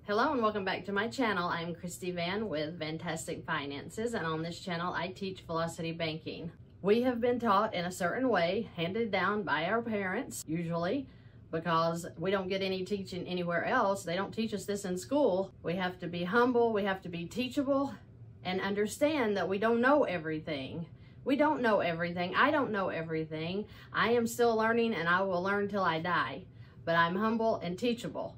Hello and welcome back to my channel. I'm Christy VANN with VANNtastic Finances, and on this channel I teach velocity banking. We have been taught in a certain way, handed down by our parents, usually, because we don't get any teaching anywhere else. They don't teach us this in school. We have to be humble, we have to be teachable, and understand that we don't know everything. We don't know everything. I don't know everything. I am still learning and I will learn till I die. But I'm humble and teachable.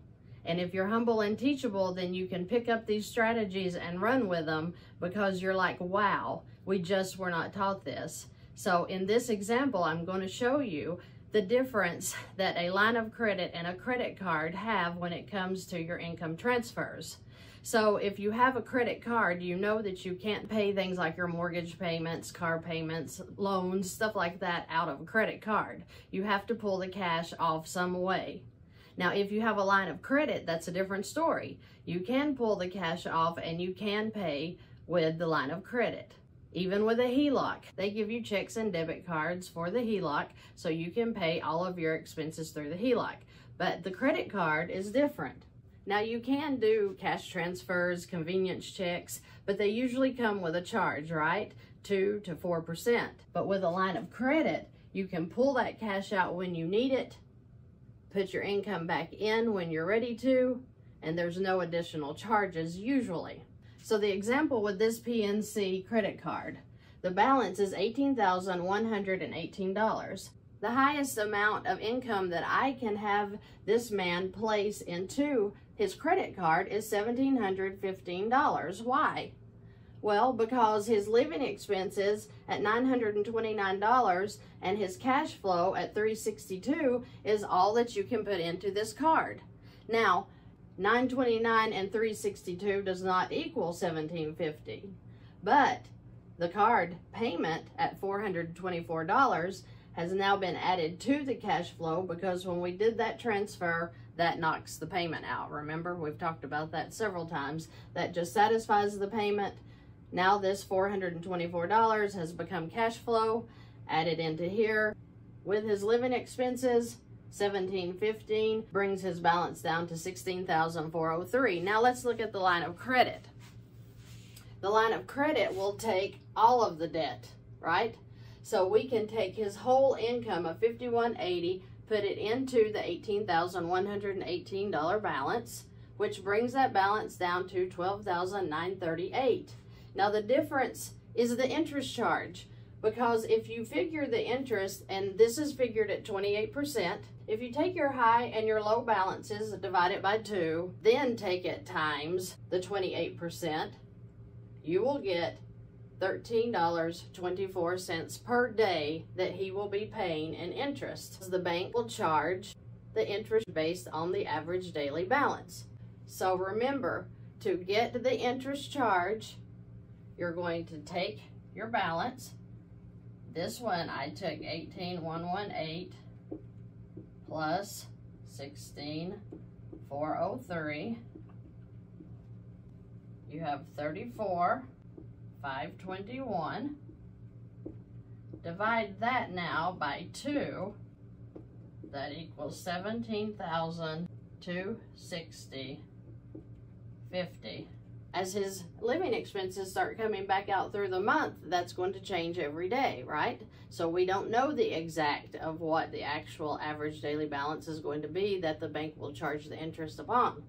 And if you're humble and teachable, then you can pick up these strategies and run with them because you're like, wow, we just were not taught this. So in this example, I'm going to show you the difference that a line of credit and a credit card have when it comes to your income transfers. So if you have a credit card, you know that you can't pay things like your mortgage payments, car payments, loans, stuff like that out of a credit card. You have to pull the cash off some way. Now, if you have a line of credit, that's a different story. You can pull the cash off and you can pay with the line of credit. Even with a HELOC, they give you checks and debit cards for the HELOC so you can pay all of your expenses through the HELOC. But the credit card is different. Now, you can do cash transfers, convenience checks, but they usually come with a charge, right? 2 to 4%. But with a line of credit, you can pull that cash out when you need it, put your income back in when you're ready to, and there's no additional charges usually. So the example with this PNC credit card, the balance is $18,118. The highest amount of income that I can have this man place into his credit card is $1,715. Why? Well, because his living expenses at $929 and his cash flow at $362 is all that you can put into this card. Now, $929 and $362 does not equal $1,750, but the card payment at $424 has now been added to the cash flow because when we did that transfer, that knocks the payment out. Remember, we've talked about that several times. That just satisfies the payment. Now this $424 has become cash flow, added into here. With his living expenses, $1,715 brings his balance down to $16,403. Now let's look at the line of credit. The line of credit will take all of the debt, right? So we can take his whole income of $5,180, put it into the $18,118 balance, which brings that balance down to $12,938. Now the difference is the interest charge, because if you figure the interest, and this is figured at 28%, if you take your high and your low balances, divide it by 2, then take it times the 28%, you will get $13.24 per day that he will be paying in interest. The bank will charge the interest based on the average daily balance. So remember, to get the interest charge, you're going to take your balance. This one I took 18,118 plus 16,403. You have 34,521. Divide that now by 2. That equals 17,260.50. As his living expenses start coming back out through the month, that's going to change every day, right? So we don't know the exact of what the actual average daily balance is going to be that the bank will charge the interest upon.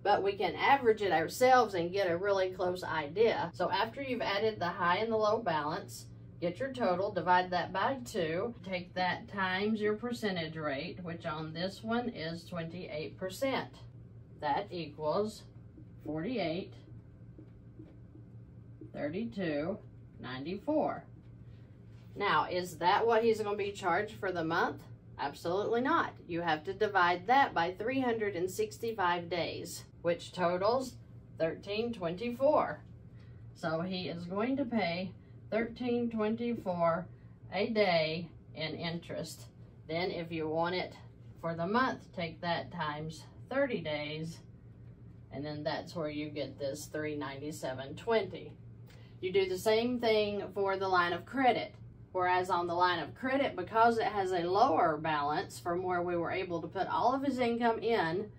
But we can average it ourselves and get a really close idea. So after you've added the high and the low balance, get your total, divide that by 2, take that times your percentage rate, which on this one is 28%. That equals 48,32.94. Now, is that what he's going to be charged for the month? Absolutely not. You have to divide that by 365 days, which totals 1324. So he is going to pay 1324 a day in interest. Then if you want it for the month, take that times 30 days, and then that's where you get this $397.20. You do the same thing for the line of credit. Whereas on the line of credit, because it has a lower balance from where we were able to put all of his income in,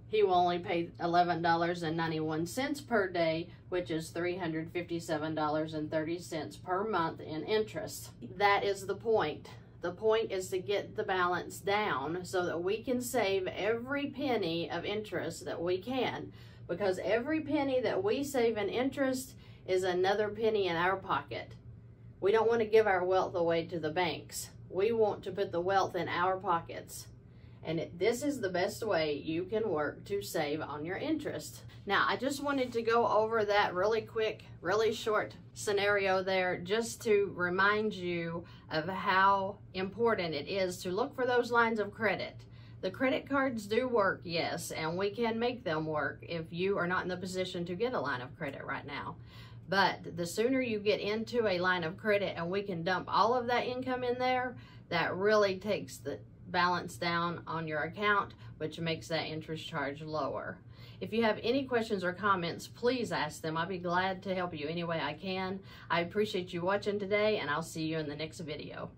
he will only pay $11.91 per day, which is $357.30 per month in interest. That is the point. The point is to get the balance down so that we can save every penny of interest that we can, because every penny that we save in interest is another penny in our pocket. We don't want to give our wealth away to the banks. We want to put the wealth in our pockets. And this is the best way you can work to save on your interest. Now, I just wanted to go over that really quick, really short scenario there, just to remind you of how important it is to look for those lines of credit. The credit cards do work, yes, and we can make them work if you are not in the position to get a line of credit right now. But the sooner you get into a line of credit and we can dump all of that income in there, that really takes the balance down on your account, which makes that interest charge lower. If you have any questions or comments, please ask them. I'll be glad to help you any way I can. I appreciate you watching today, and I'll see you in the next video.